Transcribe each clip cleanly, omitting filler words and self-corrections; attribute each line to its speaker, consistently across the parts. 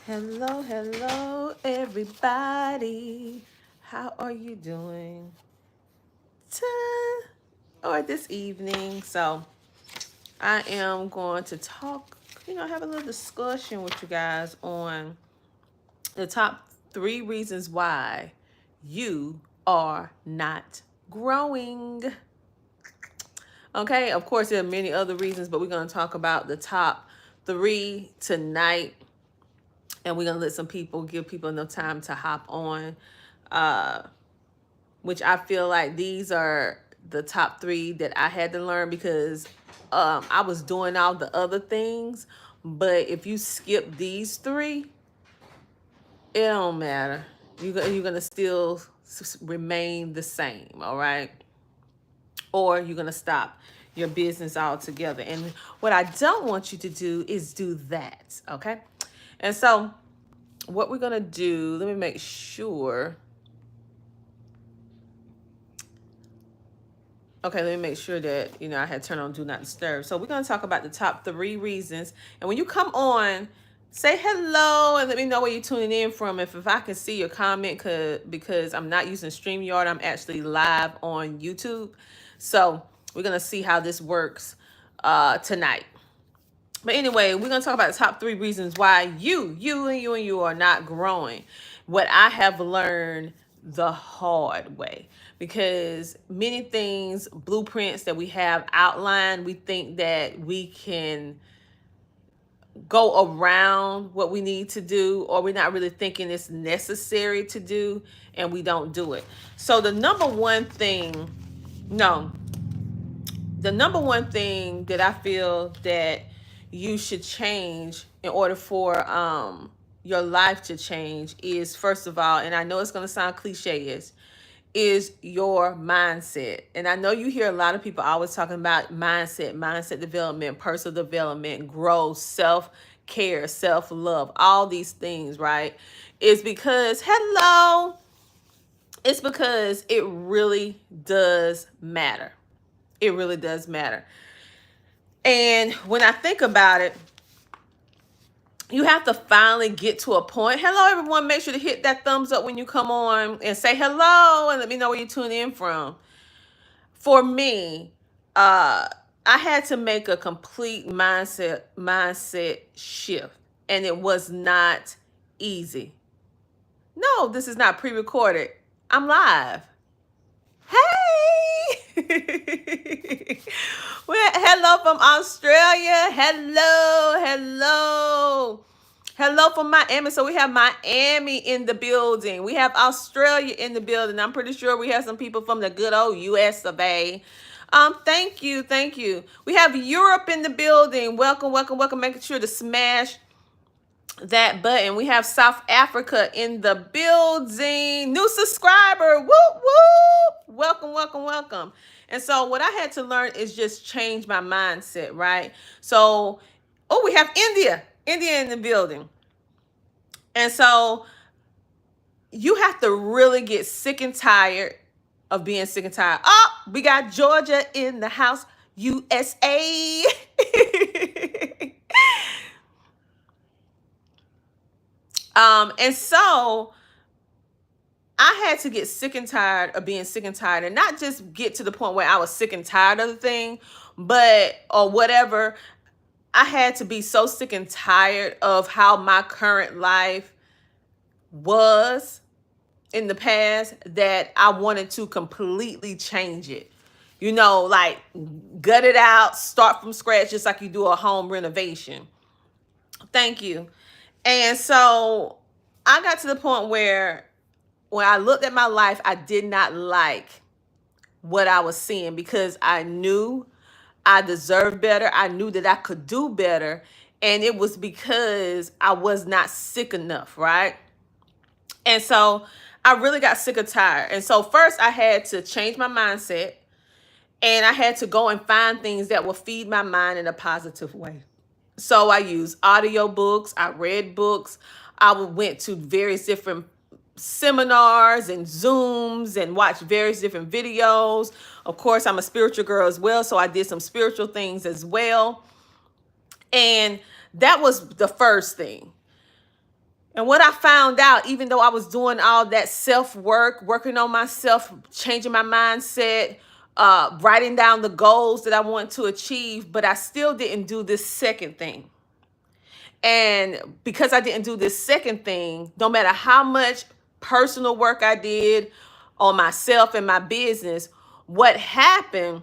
Speaker 1: Hello, hello, everybody. How are you doing or this evening? So, I am going to talk, have a little discussion with you guys on the top 3 reasons why you are not growing. Okay, of course, there are many other reasons, but we're going to talk about the top 3 tonight. And we're going to let give people enough time to hop on, which I feel like these are the top 3 that I had to learn because I was doing all the other things. But if you skip these 3, it don't matter. You're going to still remain the same, all right? Or you're going to stop your business altogether. And what I don't want you to do is do that, okay? And so what we're going to do, let me make sure. Okay, let me make sure that, I had turned on Do Not Disturb. So we're going to talk about the top 3 reasons. And when you come on, say hello and let me know where you're tuning in from. If I can see your comment, because I'm not using StreamYard, I'm actually live on YouTube. So we're going to see how this works tonight. But anyway, we're going to talk about the top 3 reasons why you are not growing. What I have learned the hard way. Because many things, blueprints that we have outlined, we think that we can go around what we need to do, or we're not really thinking it's necessary to do, and we don't do it. So the number one thing that I feel that you should change in order for your life to change is, first of all, and I know it's going to sound cliche, is your mindset. And I know you hear a lot of people always talking about mindset development, personal development, growth, self-care, self-love, all these things, right? It's because it really does matter. It really does matter. And when I think about it, you have to finally get to a point. Hello, everyone. Make sure to hit that thumbs up when you come on and say hello and let me know where you tune in from. For me, I had to make a complete mindset shift, and it was not easy. No, this is not pre-recorded. I'm live. Hey! Well, hello from Australia. Hello from Miami. So we have Miami in the building. We have Australia in the building. I'm pretty sure we have some people from the good old US of A. Thank you. We have Europe in the building. Welcome. Making sure to smash that button. We have South Africa in the building. New subscriber. Whoop whoop. Welcome. And so what I had to learn is just change my mindset, right? So, we have India in the building. And so you have to really get sick and tired of being sick and tired. Oh, we got Georgia in the house, USA. And so I had to get sick and tired of being sick and tired, and not just get to the point where I was sick and tired of the thing, or whatever. I had to be so sick and tired of how my current life was in the past that I wanted to completely change it. Like gut it out, start from scratch, just like you do a home renovation. Thank you. And so I got to the point where when I looked at my life, I did not like what I was seeing, because I knew I deserved better. I knew that I could do better. And it was because I was not sick enough, right? And so I really got sick and tired. And so first I had to change my mindset, and I had to go and find things that will feed my mind in a positive way. So I used audio books. I read books. I went to various different seminars and Zooms and watched various different videos. Of course, I'm a spiritual girl as well, so I did some spiritual things as well. And that was the first thing. And what I found out, even though I was doing all that self work, working on myself, changing my mindset, writing down the goals that I want to achieve, but I still didn't do this second thing. And because I didn't do this second thing, no matter how much personal work I did on myself and my business, what happened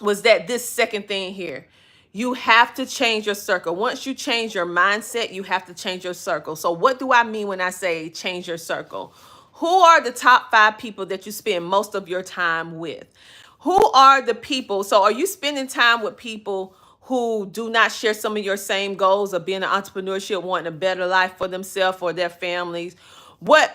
Speaker 1: was that this second thing here, you have to change your circle. Once you change your mindset, you have to change your circle. So what do I mean when I say change your circle? Who are the top 5 people that you spend most of your time with? Who are the people? So are you spending time with people who do not share some of your same goals of being an entrepreneurship, wanting a better life for themselves or their families? Or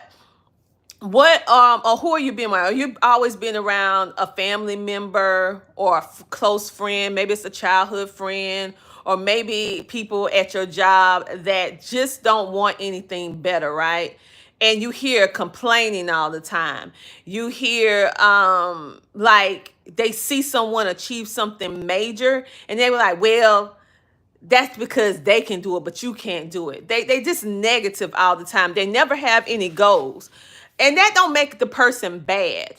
Speaker 1: who are you being around? Are you always been around a family member or a close friend? Maybe it's a childhood friend, or maybe people at your job that just don't want anything better, right? And you hear complaining all the time. You hear like they see someone achieve something major and they were like, well, that's because they can do it, but you can't do it. They just negative all the time. They never have any goals. And that don't make the person bad.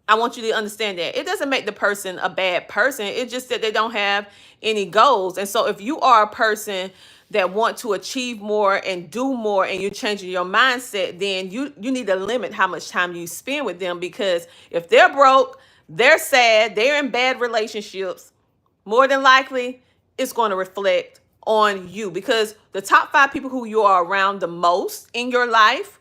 Speaker 1: I want you to understand that. It doesn't make the person a bad person. It's just that they don't have any goals. And so if you are a person that want to achieve more and do more and you're changing your mindset, then you need to limit how much time you spend with them, because if they're broke, they're sad, they're in bad relationships, more than likely it's going to reflect on you, because the top 5 people who you are around the most in your life,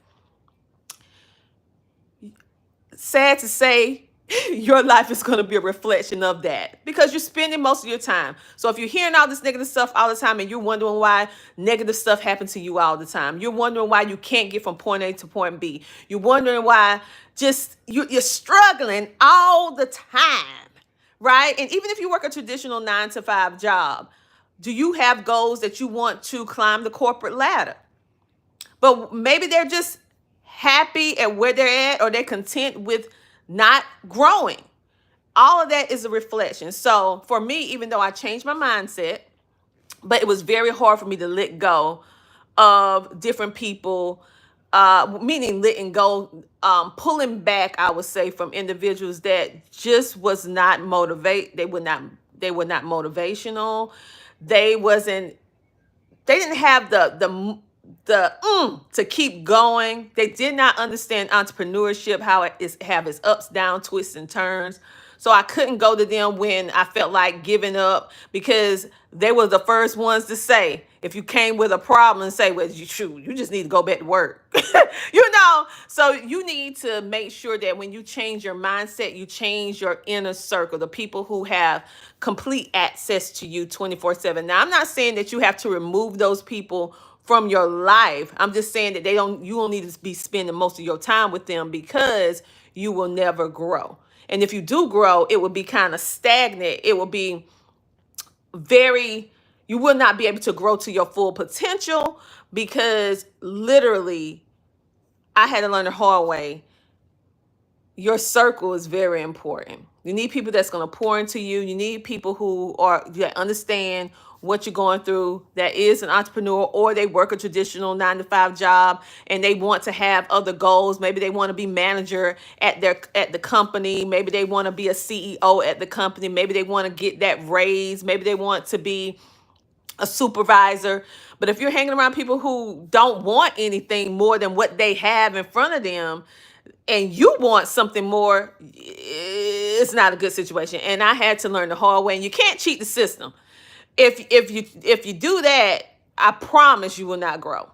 Speaker 1: sad to say, your life is going to be a reflection of that, because you're spending most of your time. So if you're hearing all this negative stuff all the time and you're wondering why negative stuff happens to you all the time, you're wondering why you can't get from point A to point B, you're wondering why just you're struggling all the time, right? And even if you work a traditional 9 to 5 job, do you have goals that you want to climb the corporate ladder? But maybe they're just happy at where they're at, or they're content with not growing. All of that is a reflection. So for me, even though I changed my mindset, but it was very hard for me to let go of different people, meaning letting go, pulling back, I would say, from individuals that just was not they were not motivational. They didn't have the to keep going. They did not understand entrepreneurship, how it is have its ups, downs, twists, and turns. So I couldn't go to them when I felt like giving up, because they were the first ones to say, if you came with a problem, and say, well, you just need to go back to work. So you need to make sure that when you change your mindset, you change your inner circle, the people who have complete access to you 24/7. Now, I'm not saying that you have to remove those people from your life. I'm just saying that you don't need to be spending most of your time with them, because you will never grow. And if you do grow, it will be kind of stagnant. It will be you will not be able to grow to your full potential, because literally I had to learn the hard way. Your circle is very important. You need people that's going to pour into you. You need people that understand what you're going through, that is an entrepreneur, or they work a traditional 9 to 5 job and they want to have other goals. Maybe they want to be manager at the company. Maybe they want to be a CEO at the company. Maybe they want to get that raise. Maybe they want to be a supervisor. But if you're hanging around people who don't want anything more than what they have in front of them, and you want something more, it's not a good situation. And I had to learn the hard way. And you can't cheat the system. If you do that, I promise you will not grow.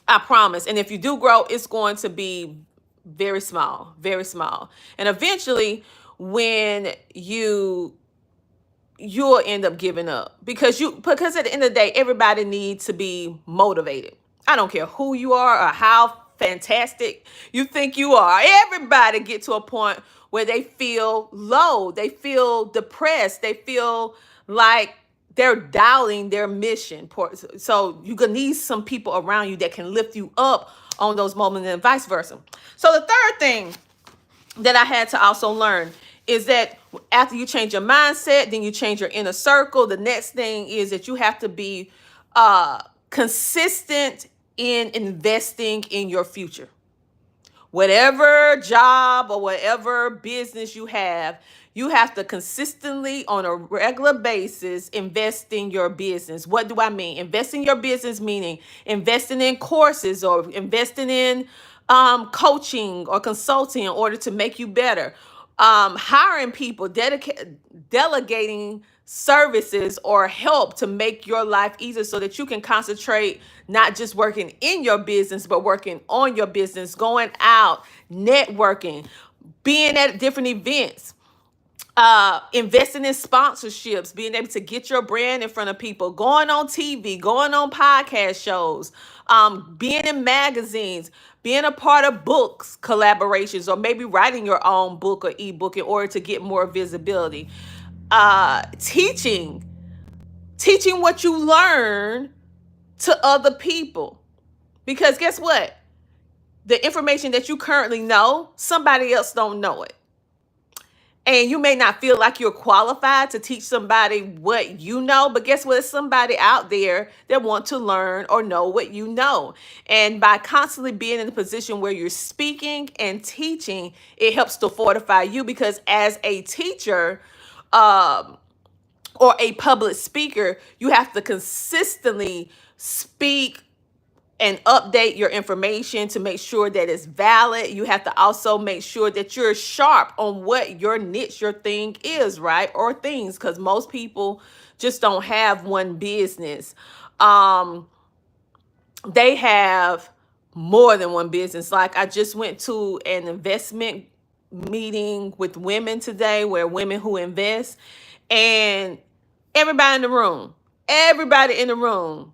Speaker 1: I promise. And if you do grow, it's going to be very small, very small. And eventually, when you'll end up giving up, because at the end of the day, everybody needs to be motivated. I don't care who you are or how fantastic you think you are. Everybody get to a point where they feel low, they feel depressed, they feel like they're doubting their mission. So you're gonna need some people around you that can lift you up on those moments, and vice versa. So the third thing that I had to also learn is that after you change your mindset, then you change your inner circle. The next thing is that you have to be consistent in investing in your future. Whatever job or whatever business you have to consistently, on a regular basis, invest in your business. What do I mean? Invest in your business, meaning investing in courses or investing in coaching or consulting in order to make you better. Hiring people, delegating services or help to make your life easier so that you can concentrate not just working in your business, but working on your business, going out, networking, being at different events, investing in sponsorships, being able to get your brand in front of people, going on TV, going on podcast shows, being in magazines, being a part of books, collaborations, or maybe writing your own book or ebook in order to get more visibility. Teaching what you learn to other people. Because guess what? The information that you currently know, somebody else don't know it. And you may not feel like you're qualified to teach somebody what you know, but guess what? There's somebody out there that want to learn or know what you know. And by constantly being in a position where you're speaking and teaching, it helps to fortify you, because as a teacher, or a public speaker, you have to consistently speak and update your information to make sure that it's valid. You have to also make sure that you're sharp on what your niche, your thing is, right? Or things, because most people just don't have one business. They have more than one business. Like, I just went to an investment meeting with women today, where women who invest, and everybody in the room,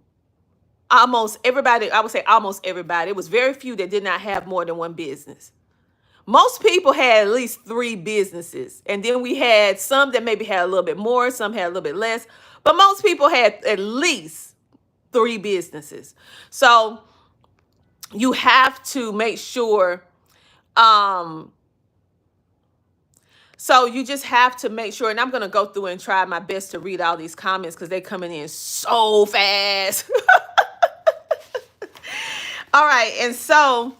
Speaker 1: almost everybody, I would say almost everybody, it was very few that did not have more than one business. Most people had at least 3 businesses. And then we had some that maybe had a little bit more, some had a little bit less, but most people had at least 3 businesses. So you have to make sure, so you just have to make sure, and I'm going to go through and try my best to read all these comments because they're coming in so fast. All right. And so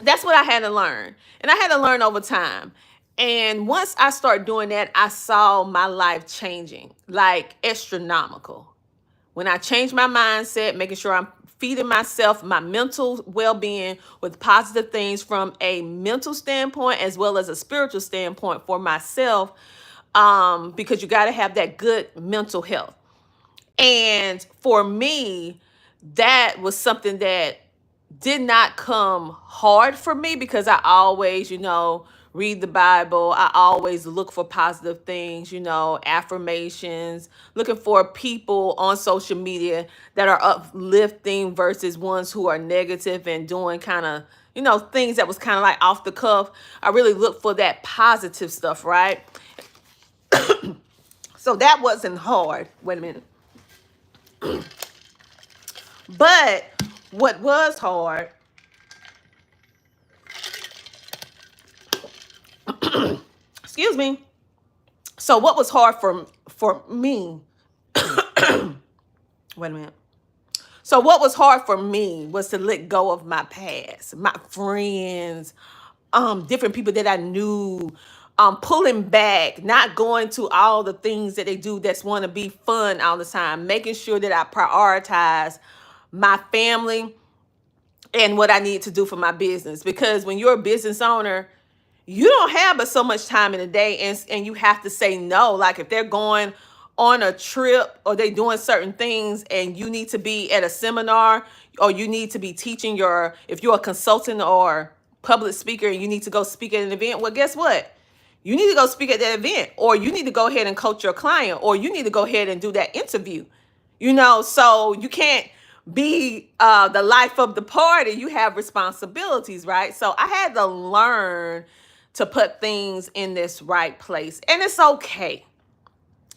Speaker 1: that's what I had to learn. And I had to learn over time. And once I started doing that, I saw my life changing, like astronomical. When I changed my mindset, making sure I'm feeding myself, my mental well-being, with positive things from a mental standpoint as well as a spiritual standpoint for myself, because you got to have that good mental health. And for me, that was something that did not come hard for me, because I always, read the Bible. I always look for positive things, affirmations, looking for people on social media that are uplifting versus ones who are negative and doing kind of, things that was kind of like off the cuff. I really look for that positive stuff, right? So that wasn't hard. Wait a minute. But what was hard, excuse me. So what was hard for me, wait a minute. So what was hard for me was to let go of my past, my friends, different people that I knew, pulling back, not going to all the things that they do that's want to be fun all the time, making sure that I prioritize my family and what I need to do for my business. Because when you're a business owner, you don't have but so much time in a day, and you have to say no. Like, if they're going on a trip or they doing certain things and you need to be at a seminar, or you need to be teaching if you're a consultant or public speaker and you need to go speak at an event, well, guess what? You need to go speak at that event, or you need to go ahead and coach your client, or you need to go ahead and do that interview. So you can't be the life of the party. You have responsibilities, right? So I had to learn to put things in this right place. And it's okay.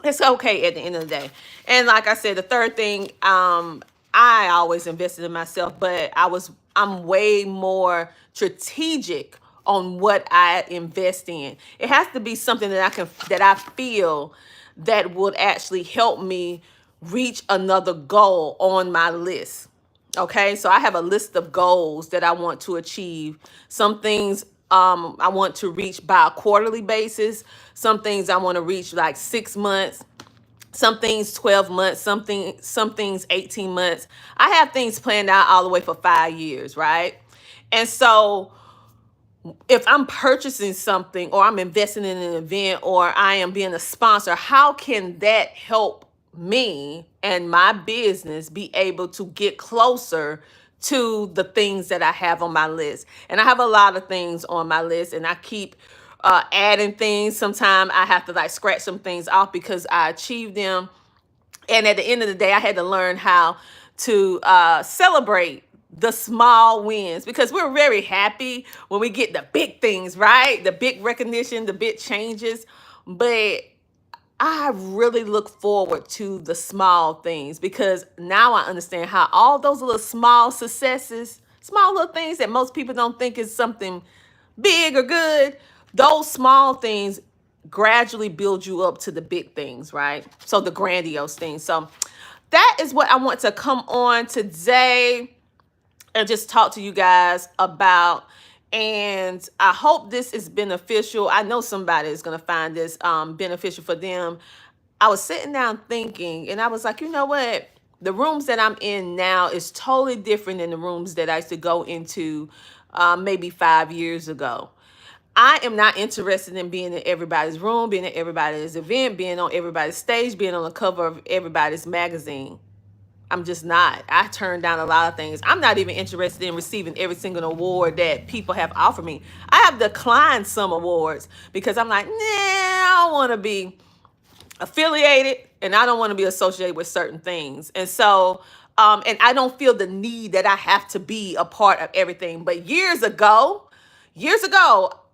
Speaker 1: It's okay at the end of the day. And like I said, the third thing, I always invested in myself, but I'm way more strategic on what I invest in. It has to be something that I feel that would actually help me reach another goal on my list. Okay, so I have a list of goals that I want to achieve. Some things I want to reach by a quarterly basis. Some things I want to reach like 6 months. Some things 12 months. Some things 18 months. I have things planned out all the way for 5 years, right? And so if I'm purchasing something or I'm investing in an event or I am being a sponsor, how can that help me and my business be able to get closer to the things that I have on my list? And I have a lot of things on my list, and I keep adding things. Sometimes I have to like scratch some things off because I achieved them, and at the end of the day, I had to learn how to celebrate the small wins, because we're very happy when we get the big things, right? The big recognition, the big changes. But I really look forward to the small things, because now I understand how all those little small successes, small little things that most people don't think is something big or good, those small things gradually build you up to the big things, right? So the grandiose things. So that is what I want to come on today and just talk to you guys about. And I hope this is beneficial. I know somebody is going to find this beneficial for them. I was sitting down thinking, and I was like, you know what? The rooms that I'm in now is totally different than the rooms that I used to go into maybe 5 years ago. I am not interested in being in everybody's room, being at everybody's event, being on everybody's stage, being on the cover of everybody's magazine. I'm just not. I turned down a lot of things. I'm not even interested in receiving every single award that people have offered me. I have declined some awards because I'm like, nah, I don't want to be affiliated, and I don't want to be associated with certain things. And so, and I don't feel the need that I have to be a part of everything. But years ago,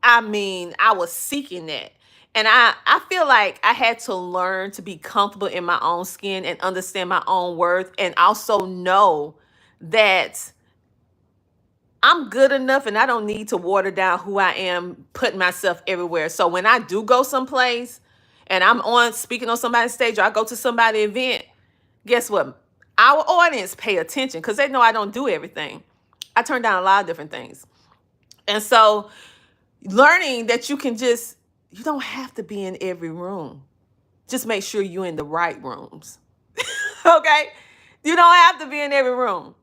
Speaker 1: I mean, I was seeking that. And I feel like I had to learn to be comfortable in my own skin and understand my own worth, and also know that I'm good enough and I don't need to water down who I am, putting myself everywhere. So when I do go someplace and I'm on speaking on somebody's stage, or I go to somebody's event, guess what? Our audience pay attention because they know I don't do everything. I turn down a lot of different things. And so learning that you don't have to be in every room. Just make sure you're in the right rooms. Okay? You don't have to be in every room.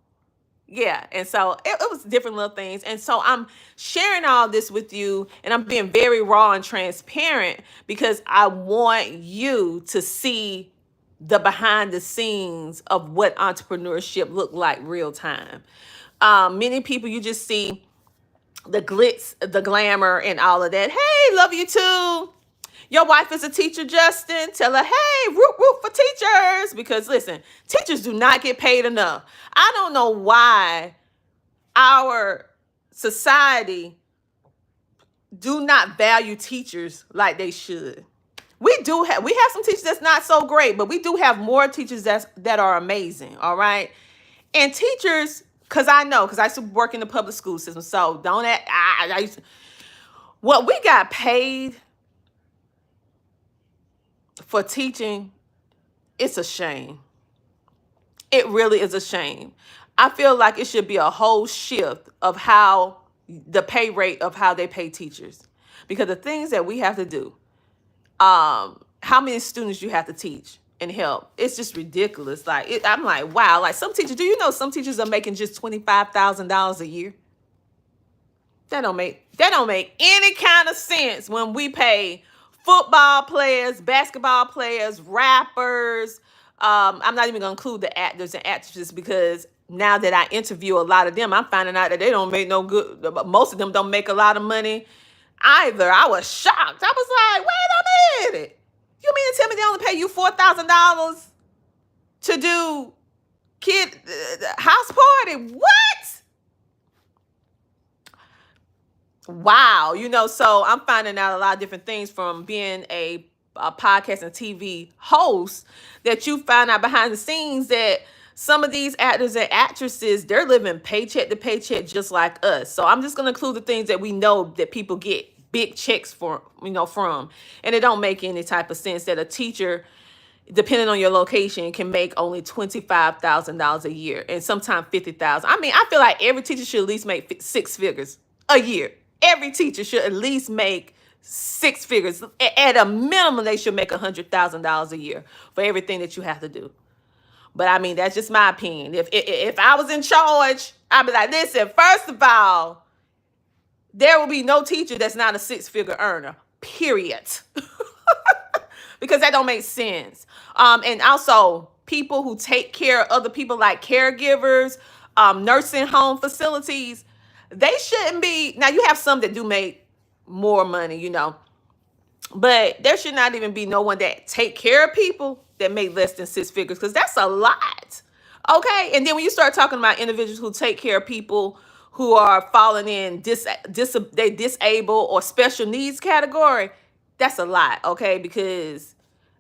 Speaker 1: Yeah. And so it was different little things. And so I'm sharing all this with you, and I'm being very raw and transparent because I want you to see the behind the scenes of what entrepreneurship look like real time. Many people, you just see the glitz, the glamour, and all of that. Hey, love you too. Your wife is a teacher, Justin. Tell her, hey, root, root for teachers. Because listen, teachers do not get paid enough. I don't know why our society do not value teachers like they should. We have some teachers that's not so great, but we do have more teachers that are amazing. All right. And teachers, because I used to work in the public school system. So don't act, I used to, what we got paid for teaching, it's a shame. It really is a shame. I feel like it should be a whole shift of how the pay rate of how they pay teachers. Because the things that we have to do, how many students you have to teach and help, it's just ridiculous. I'm like, wow, like some teachers, do you know some teachers are making just $25,000 a year? That don't make any kind of sense when we pay football players, basketball players, rappers. I'm not even gonna include the actors and actresses, because now that I interview a lot of them, I'm finding out that they don't make no good. Most of them don't make a lot of money either. I was shocked. I was like, wait a minute. You mean to tell me they only pay you $4,000 to do kid house party? What? Wow. So I'm finding out a lot of different things from being a podcast and TV host, that you find out behind the scenes that some of these actors and actresses, they're living paycheck to paycheck just like us. So I'm just going to include the things that we know that people get big checks for, from. And it don't make any type of sense that a teacher depending on your location, can make only $25,000 a year, and sometimes 50,000. I mean, I feel like every teacher should at least make six figures a year. Every teacher should at least make six figures. At a minimum, they should make $100,000 a year for everything that you have to do. But I mean, that's just my opinion. If I was in charge, I'd be like, listen, first of all, there will be no teacher that's not a six-figure earner, period. Because that don't make sense. And also, people who take care of other people, like caregivers, nursing home facilities, they shouldn't be. Now, you have some that do make more money, but there should not even be no one that take care of people that make less than six figures, because that's a lot. Okay. And then when you start talking about individuals who take care of people who are falling in they disabled or special needs category, that's a lot. Okay.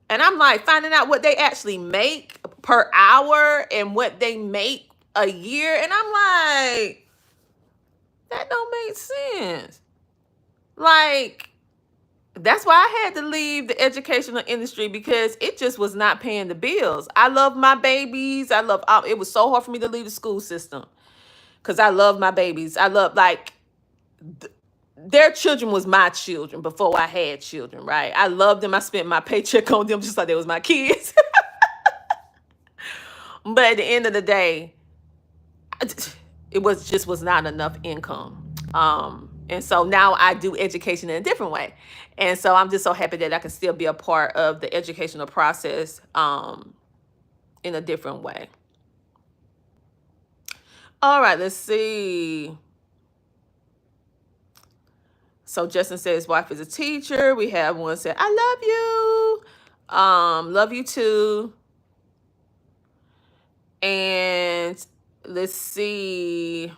Speaker 1: And I'm like finding out what they actually make per hour and what they make a year. And I'm like, that don't make sense. Like, that's why I had to leave the educational industry, because it just was not paying the bills. I love my babies. It was so hard for me to leave the school system because I love my babies. Their children was my children before I had children, right? I loved them. I spent my paycheck on them just like they was my kids. But at the end of the day, it was not enough income. And so now I do education in a different way. And so I'm just so happy that I can still be a part of the educational process in a different way. All right, let's see. So Justin said his wife is a teacher. We have one said, I love you. Love you too. And let's see.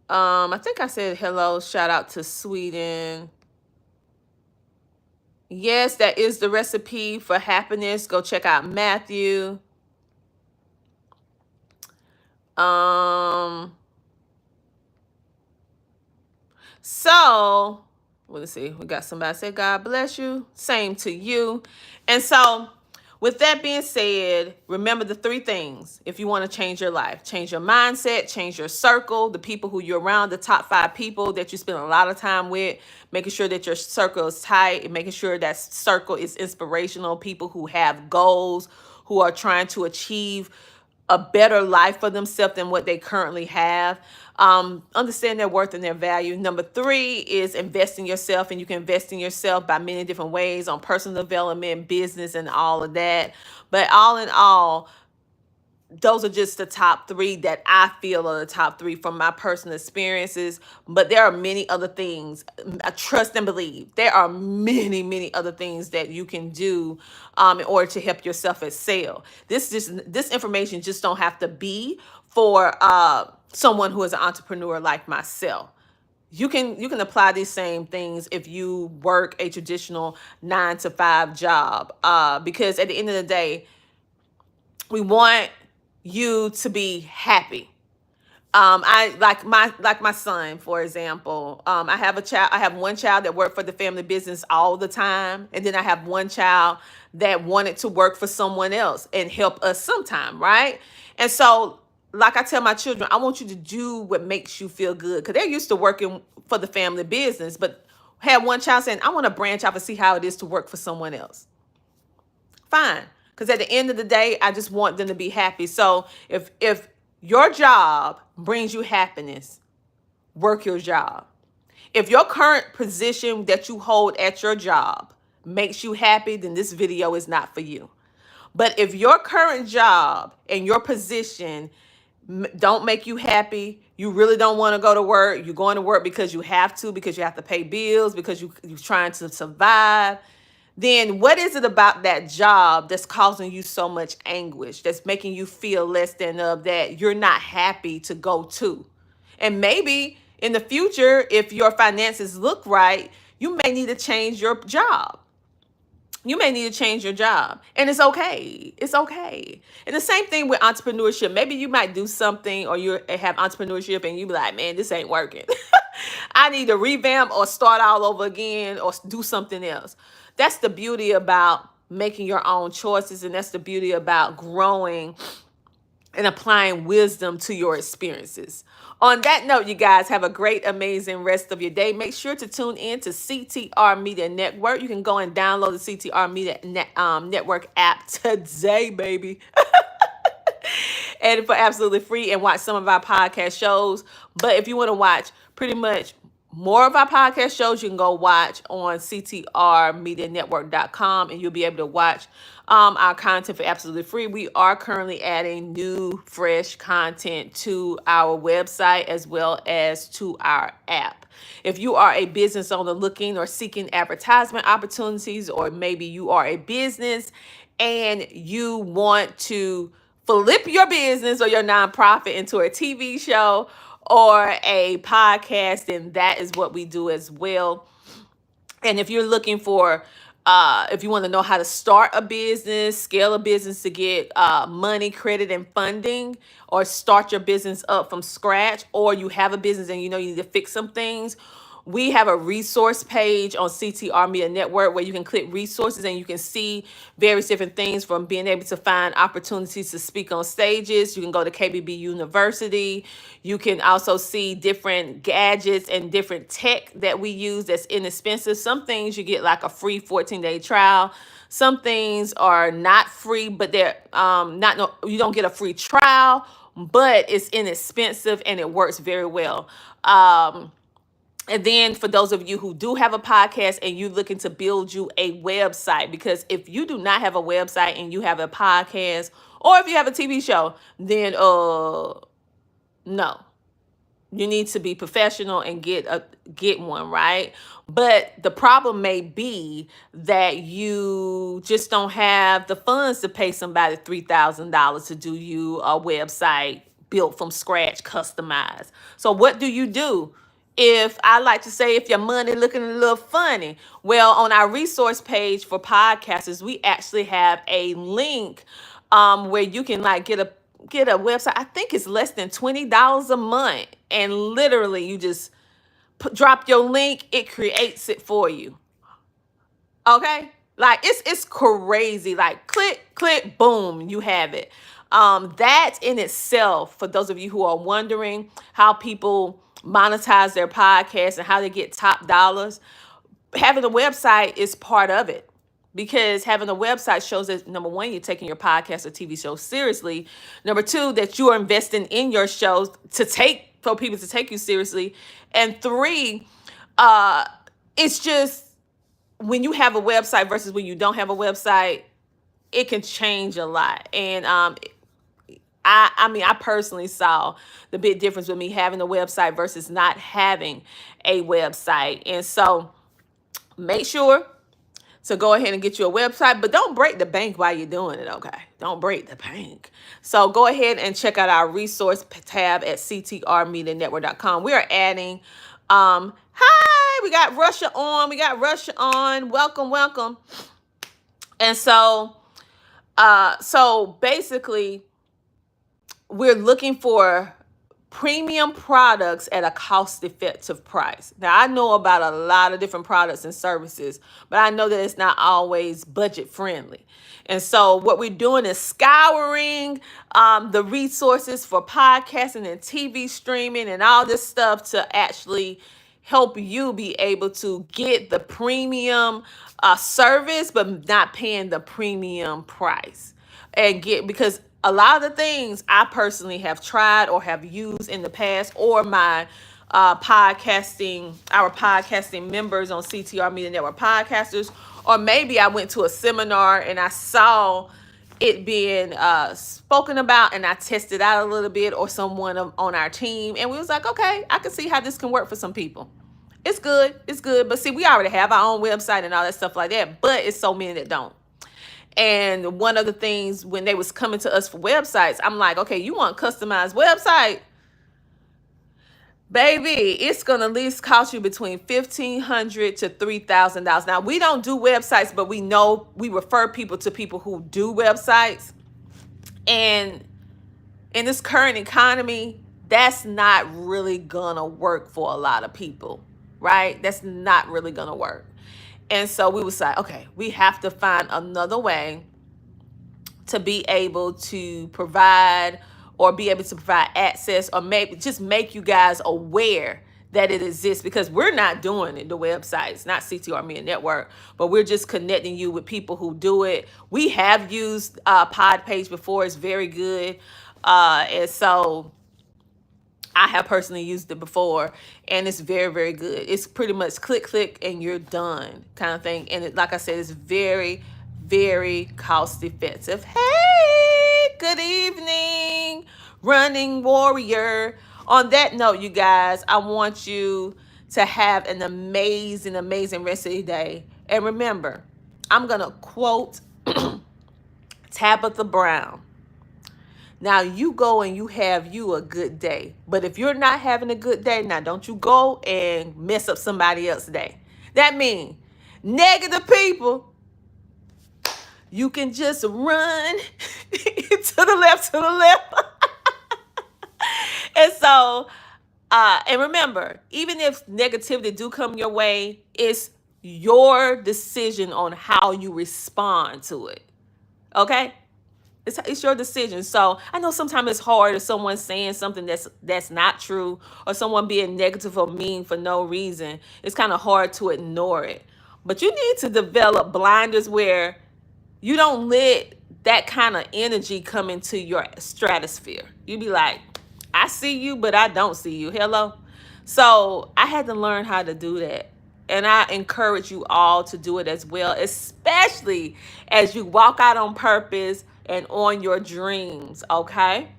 Speaker 1: I think I said hello, shout out to Sweden. Yes, that is the recipe for happiness. Go check out Matthew. So let's see. We got somebody say, God bless you. Same to you. And so with that being said, remember the three things if you want to change your life. Change your mindset, change your circle, the people who you're around, the top 5 people that you spend a lot of time with, making sure that your circle is tight and making sure that circle is inspirational, people who have goals, who are trying to achieve a better life for themselves than what they currently have. Understand their worth and their value. Number 3 is invest in yourself, and you can invest in yourself by many different ways, on personal development, business, and all of that. But all in all, those are just the top 3 that I feel are the top 3 from my personal experiences. But there are many other things. I trust and believe. There are many, many other things that you can do in order to help yourself excel. This information just don't have to be for someone who is an entrepreneur like myself. You can apply these same things if you work a traditional 9-to-5 job, because at the end of the day, we want you to be happy. I like my son, for example. I have one child that worked for the family business all the time, and then I have one child that wanted to work for someone else and help us sometime, right? And so, like I tell my children, I want you to do what makes you feel good, because they're used to working for the family business, but had one child saying, I want to branch off and see how it is to work for someone else. Fine. Because at the end of the day, I just want them to be happy. So if your job brings you happiness, work your job. If your current position that you hold at your job makes you happy, then this video is not for you. But if your current job and your position don't make you happy, you really don't want to go to work, you're going to work because you have to pay bills, because you're trying to survive, then what is it about that job that's causing you so much anguish, that's making you feel less than of, that you're not happy to go to? And maybe in the future, if your finances look right, you may need to change your job. You may need to change your job, and it's okay. It's okay. And the same thing with entrepreneurship. Maybe you might do something, or you have entrepreneurship and you be like, man, this ain't working. I need to revamp or start all over again or do something else. that's the beauty about making your own choices, and that's the beauty about growing and applying wisdom to your experiences. On that note, you guys have a great, amazing rest of your day. Make sure to tune in to CTR Media Network. You can go and download the CTR Media Network app today, baby. And for absolutely free, and watch some of our podcast shows. But if you want to watch pretty much more of our podcast shows, you can go watch on ctrmedianetwork.com, and you'll be able to watch our content for absolutely free. We are currently adding new, fresh content to our website as well as to our app. If you are a business owner looking or seeking advertisement opportunities, or maybe you are a business and you want to flip your business or your nonprofit into a TV show or a podcast, and that is what we do as well. And if you're looking for, if you want to know how to start a business, scale a business to get money, credit, and funding, or start your business up from scratch, or you have a business and you know you need to fix some things, we have a resource page on CTR Media Network where you can click resources and you can see various different things, from being able to find opportunities to speak on stages. You can go to KBB University. You can also see different gadgets and different tech that we use that's inexpensive. Some things you get like a free 14-day trial. Some things are not free, but they're not, no, you don't get a free trial, but it's inexpensive and it works very well. And then for those of you who do have a podcast and you're looking to build you a website, because if you do not have a website and you have a podcast, or if you have a TV show, then no. You need to be professional and get one, right? But the problem may be that you just don't have the funds to pay somebody $3,000 to do you a website built from scratch, customized. So what do? If I like to say, if your money looking a little funny, well, on our resource page for podcasters, we actually have a link where you can like get a website. I think it's less than $20 a month, and literally you just drop your link, it creates it for you. Okay, like it's crazy. Like click, boom, you have it. That in itself, for those of you who are wondering how people monetize their podcast and how they get top dollars, having a website is part of it. Because having a website shows that, number one, you're taking your podcast or TV show seriously. Number two, that you are investing in your shows for people to take you seriously. And three, it's just, when you have a website versus when you don't have a website, it can change a lot. And I mean, I personally saw the big difference with me having a website versus not having a website. And so make sure to go ahead and get you a website, but don't break the bank while you're doing it, okay? Don't break the bank. So go ahead and check out our resource tab at ctrmedianetwork.com. We are adding, hi, we got Russia on. Welcome. And so basically, we're looking for premium products at a cost-effective price. Now, I know about a lot of different products and services, but I know that it's not always budget-friendly. And so what we're doing is scouring the resources for podcasting and TV streaming and all this stuff to actually help you be able to get the premium service, but not paying the premium price. Because a lot of the things I personally have tried or have used in the past, or my our podcasting members on CTR Media Network podcasters, or maybe I went to a seminar and I saw it being spoken about and I tested out a little bit, or someone on our team, and we was like, okay, I can see how this can work for some people. It's good. But see, we already have our own website and all that stuff like that, but it's so many that don't. And one of the things when they was coming to us for websites, I'm like, okay, you want customized website? Baby, it's going to at least cost you between $1,500 to $3,000. Now, we don't do websites, but we know we refer people to people who do websites. And in this current economy, that's not really going to work for a lot of people, right? That's not really going to work. And so we was like, okay, we have to find another way to be able to provide, or be able to provide access, or maybe just make you guys aware that it exists, because we're not doing it, the websites, not CTR Media Network, but we're just connecting you with people who do it. We have used Pod Page before. It's very good. And so I have personally used it before, and it's very, very good. It's pretty much click, and you're done kind of thing. And like I said, it's very, very cost effective. Hey, good evening, running warrior. On that note, you guys, I want you to have an amazing, amazing rest of your day. And remember, I'm going to quote Tabitha Brown. Now you go and you have you a good day. But if you're not having a good day, now don't you go and mess up somebody else's day. That means negative people, you can just run to the left, And so, and remember, even if negativity do come your way, it's your decision on how you respond to it. Okay? It's your decision. So I know sometimes it's hard if someone's saying something that's not true, or someone being negative or mean for no reason. It's kind of hard to ignore it. But you need to develop blinders where you don't let that kind of energy come into your stratosphere. You be like, I see you, but I don't see you. Hello? So I had to learn how to do that. And I encourage you all to do it as well, especially as you walk out on purpose and on your dreams, okay?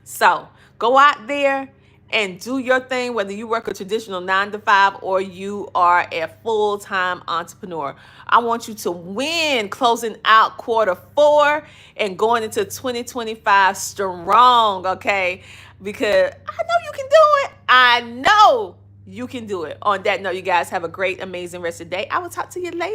Speaker 1: So go out there and do your thing, whether you work a traditional 9 to 5 or you are a full-time entrepreneur. I want you to win closing out Q4 and going into 2025 strong, okay? Because I know you can do it. I know you can do it. On that note, you guys have a great, amazing rest of the day. I will talk to you later.